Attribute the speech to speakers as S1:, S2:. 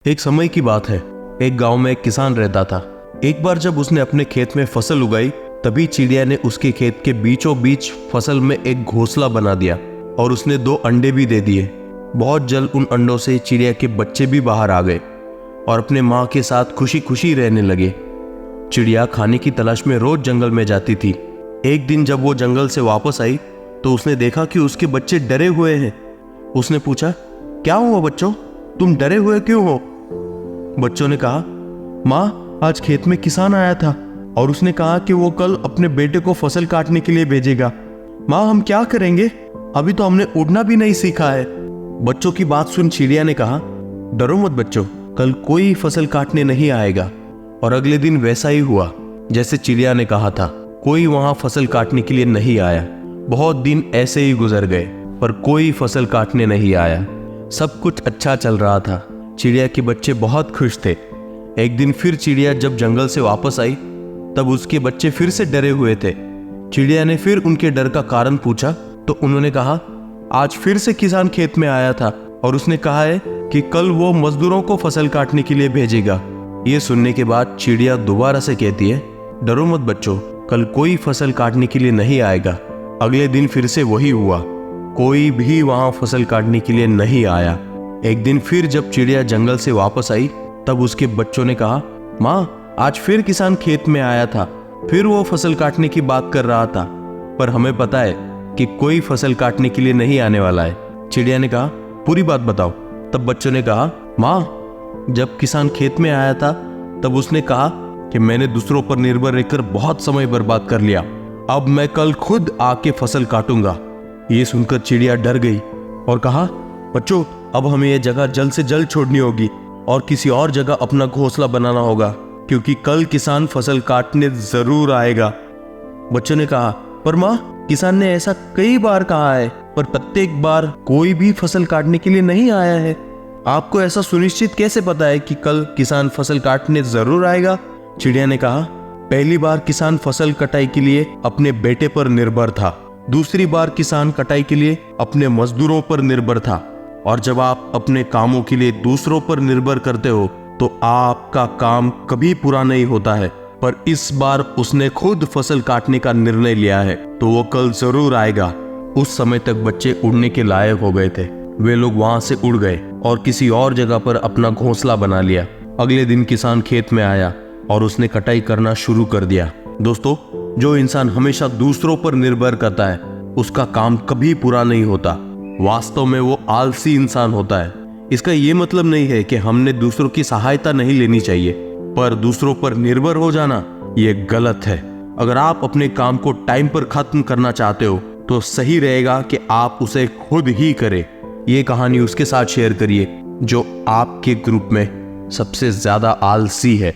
S1: एक समय की बात है। एक गांव में एक किसान रहता था। एक बार जब उसने अपने खेत में फसल उगाई, तभी चिड़िया ने उसके खेत के बीचों बीच फसल में एक घोंसला बना दिया और उसने 2 अंडे भी दे दिए। बहुत जल्द उन अंडों से चिड़िया के बच्चे भी बाहर आ गए और अपने माँ के साथ खुशी खुशी रहने लगे। चिड़िया खाने की तलाश में रोज जंगल में जाती थी। एक दिन जब वो जंगल से वापस आई तो उसने देखा कि उसके बच्चे डरे हुए हैं। उसने पूछा, क्या हुआ बच्चों, तुम डरे हुए क्यों हो? बच्चों ने कहा, माँ, आज खेत में किसान आया था और उसने कहा कि वो कल अपने बेटे को फसल काटने के लिए भेजेगा। माँ, हम क्या करेंगे? अभी तो हमने उड़ना भी नहीं सीखा है। बच्चों की बात सुन चिड़िया ने कहा, डरो मत बच्चों, कल कोई फसल काटने नहीं आएगा। और अगले दिन वैसा ही हुआ जैसे चिड़िया ने कहा था। कोई वहां फसल काटने के लिए नहीं आया। बहुत दिन ऐसे ही गुजर गए पर कोई फसल काटने नहीं आया। सब कुछ अच्छा चल रहा था। चिड़िया के बच्चे बहुत खुश थे। एक दिन फिर चिड़िया जब जंगल से वापस आई तब उसके बच्चे फिर से डरे हुए थे। चिड़िया ने फिर उनके डर का कारण पूछा तो उन्होंने कहा, आज फिर से किसान खेत में आया था और उसने कहा है कि कल वो मजदूरों को फसल काटने के लिए भेजेगा। ये सुनने के बाद चिड़िया दोबारा से कहती है, डरो मत बच्चों, कल कोई फसल काटने के लिए नहीं आएगा। अगले दिन फिर से वही हुआ, कोई भी वहां फसल काटने के लिए नहीं आया। एक दिन फिर जब चिड़िया जंगल से वापस आई तब उसके बच्चों ने कहा, माँ, आज फिर किसान खेत में आया था, फिर वो फसल काटने की बात कर रहा था, पर हमें पता है कि कोई फसल काटने के लिए नहीं आने वाला है। चिड़िया ने कहा, पूरी बात बताओ। तब बच्चों ने कहा, माँ, जब किसान खेत में आया था तब उसने कहा कि मैंने दूसरों पर निर्भर रहकर बहुत समय बर्बाद कर लिया, अब मैं कल खुद आके फसल काटूंगा। ये सुनकर चिड़िया डर गई और कहा, बच्चों, अब हमें यह जगह जल्द से जल्द छोड़नी होगी और किसी और जगह अपना घोंसला बनाना होगा, क्योंकि कल किसान फसल काटने जरूर आएगा। बच्चों ने कहा, पर माँ, किसान ने ऐसा कई बार कहा है पर प्रत्येक बार कोई भी फसल काटने के लिए नहीं आया है। आपको ऐसा सुनिश्चित कैसे पता है कि कल किसान फसल काटने जरूर आएगा? चिड़िया ने कहा, पहली बार किसान फसल कटाई के लिए अपने बेटे पर निर्भर था, दूसरी बार किसान कटाई के लिए अपने मजदूरों पर निर्भर था, और जब आप अपने कामों के लिए दूसरों पर निर्भर करते हो तो आपका काम कभी पूरा नहीं होता है। पर इस बार उसने खुद फसल काटने का निर्णय लिया है तो वो कल जरूर आएगा। उस समय तक बच्चे उड़ने के लायक हो गए थे। वे लोग वहां से उड़ गए और किसी और जगह पर अपना घोंसला बना लिया। अगले दिन किसान खेत में आया और उसने कटाई करना शुरू कर दिया। दोस्तों, जो इंसान हमेशा दूसरों पर निर्भर करता है उसका काम कभी पूरा नहीं होता। वास्तव में वो आलसी इंसान होता है। इसका ये मतलब नहीं है कि हमने दूसरों की सहायता नहीं लेनी चाहिए, पर दूसरों पर निर्भर हो जाना ये गलत है। अगर आप अपने काम को टाइम पर खत्म करना चाहते हो तो सही रहेगा कि आप उसे खुद ही करें। ये कहानी उसके साथ शेयर करिए जो आपके ग्रुप में सबसे ज्यादा आलसी है।